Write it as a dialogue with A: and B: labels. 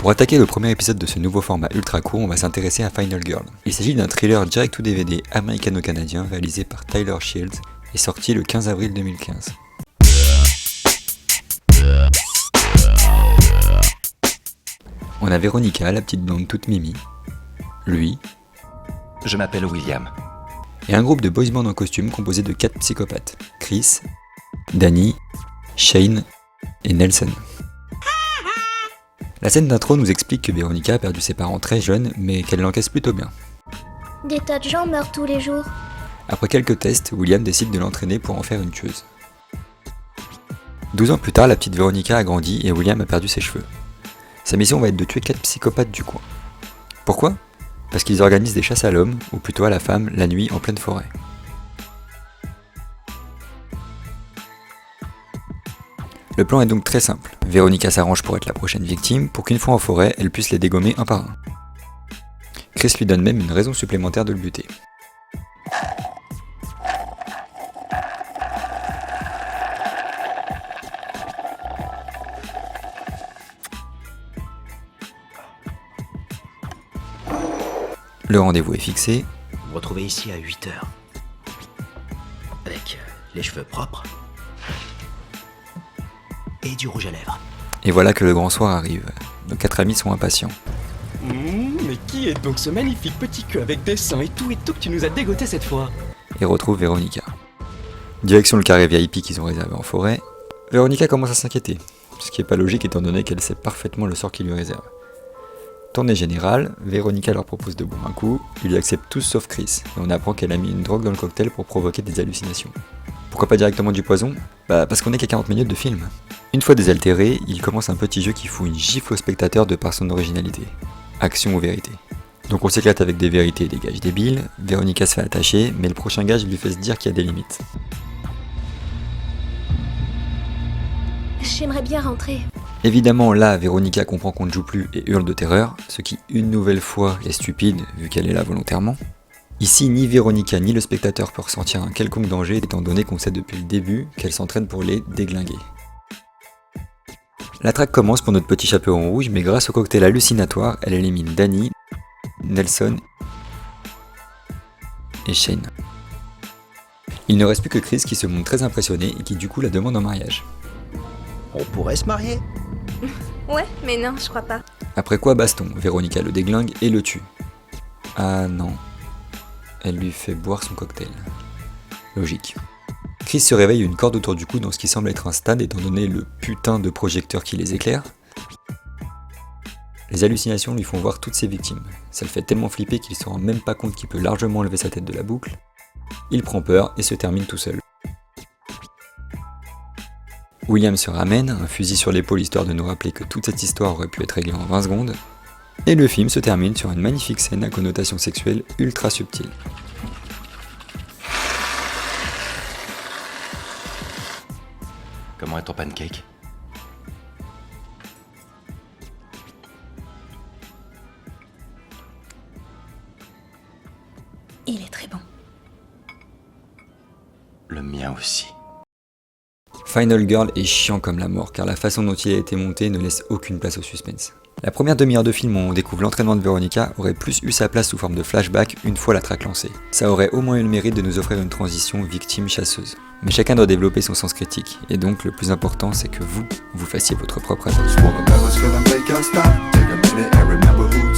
A: Pour attaquer le premier épisode de ce nouveau format ultra court, on va s'intéresser à Final Girl. Il s'agit d'un thriller direct to DVD américano-canadien réalisé par Tyler Shields et sorti le 15 avril 2015. On a Veronica, la petite blonde toute mimi, lui,
B: Je m'appelle William.
A: et un groupe de boys band en costume composé de 4 psychopathes, Chris, Danny, Shane et Nelson. La scène d'intro nous explique que Veronica a perdu ses parents très jeunes, mais qu'elle l'encaisse plutôt bien.
C: Des tas de gens meurent tous les jours.
A: Après quelques tests, William décide de l'entraîner pour en faire une tueuse. 12 ans plus tard, la petite Veronica a grandi et William a perdu ses cheveux. Sa mission va être de tuer 4 psychopathes du coin. Pourquoi ? Parce qu'ils organisent des chasses à l'homme, ou plutôt à la femme, la nuit en pleine forêt. Le plan est donc très simple. Veronica s'arrange pour être la prochaine victime, pour qu'une fois en forêt, elle puisse les dégommer un par un. Chris lui donne même une raison supplémentaire de le buter. Le rendez-vous est fixé,
B: Vous me retrouvez ici à 8h. Avec les cheveux propres. Et du rouge à lèvres.
A: et voilà que le grand soir arrive. Nos 4 amis sont impatients.
D: Mais qui est donc ce magnifique petit queue avec des seins et tout que tu nous as dégoté cette fois?
A: Et retrouvent Veronica. Direction le carré VIP qu'ils ont réservé en forêt, Veronica commence à s'inquiéter, ce qui n'est pas logique étant donné qu'elle sait parfaitement le sort qu'il lui réserve. Tournée générale, Veronica leur propose de boire un coup, ils acceptent tous sauf Chris, et on apprend qu'elle a mis une drogue dans le cocktail pour provoquer des hallucinations. Pourquoi pas directement du poison ? Parce qu'on est qu'à 40 minutes de film. Une fois désaltéré, il commence un petit jeu qui fout une gifle au spectateur de par son originalité. Action ou vérité. Donc on s'éclate avec des vérités et des gages débiles, Veronica se fait attacher, mais le prochain gage lui fait se dire qu'il y a des limites.
C: J'aimerais bien rentrer.
A: Évidemment là, Veronica comprend qu'on ne joue plus et hurle de terreur, ce qui une nouvelle fois est stupide vu qu'elle est là volontairement. Ici, ni Veronica ni le spectateur peut ressentir un quelconque danger étant donné qu'on sait depuis le début qu'elle s'entraîne pour les déglinguer. La traque commence pour notre petit chaperon rouge, mais grâce au cocktail hallucinatoire, elle élimine Danny, Nelson et Shane. Il ne reste plus que Chris qui se montre très impressionné et qui du coup la demande en mariage.
B: On pourrait se marier.
C: Ouais, mais non, je crois pas.
A: Après quoi baston, Veronica le déglingue et le tue. Ah non, elle lui fait boire son cocktail. Logique. Chris se réveille une corde autour du cou dans ce qui semble être un stade étant donné le putain de projecteur qui les éclaire. Les hallucinations lui font voir toutes ses victimes. Ça le fait tellement flipper qu'il se rend même pas compte qu'il peut largement enlever sa tête de la boucle. Il prend peur et se termine tout seul. William se ramène, un fusil sur l'épaule histoire de nous rappeler que toute cette histoire aurait pu être réglée en 20 secondes. Et le film se termine sur une magnifique scène à connotation sexuelle ultra subtile.
B: Comment est ton pancake?
C: Il est très bon.
B: Le mien aussi.
A: Final Girl est chiant comme la mort car la façon dont il a été monté ne laisse aucune place au suspense. La première demi-heure de film où on découvre l'entraînement de Veronica aurait plus eu sa place sous forme de flashback une fois la traque lancée. Ça aurait au moins eu le mérite de nous offrir une transition victime-chasseuse. Mais chacun doit développer son sens critique, et donc le plus important c'est que vous fassiez votre propre avis.
E: Swallow bells, feeling they can't stop. Take a minute and remember who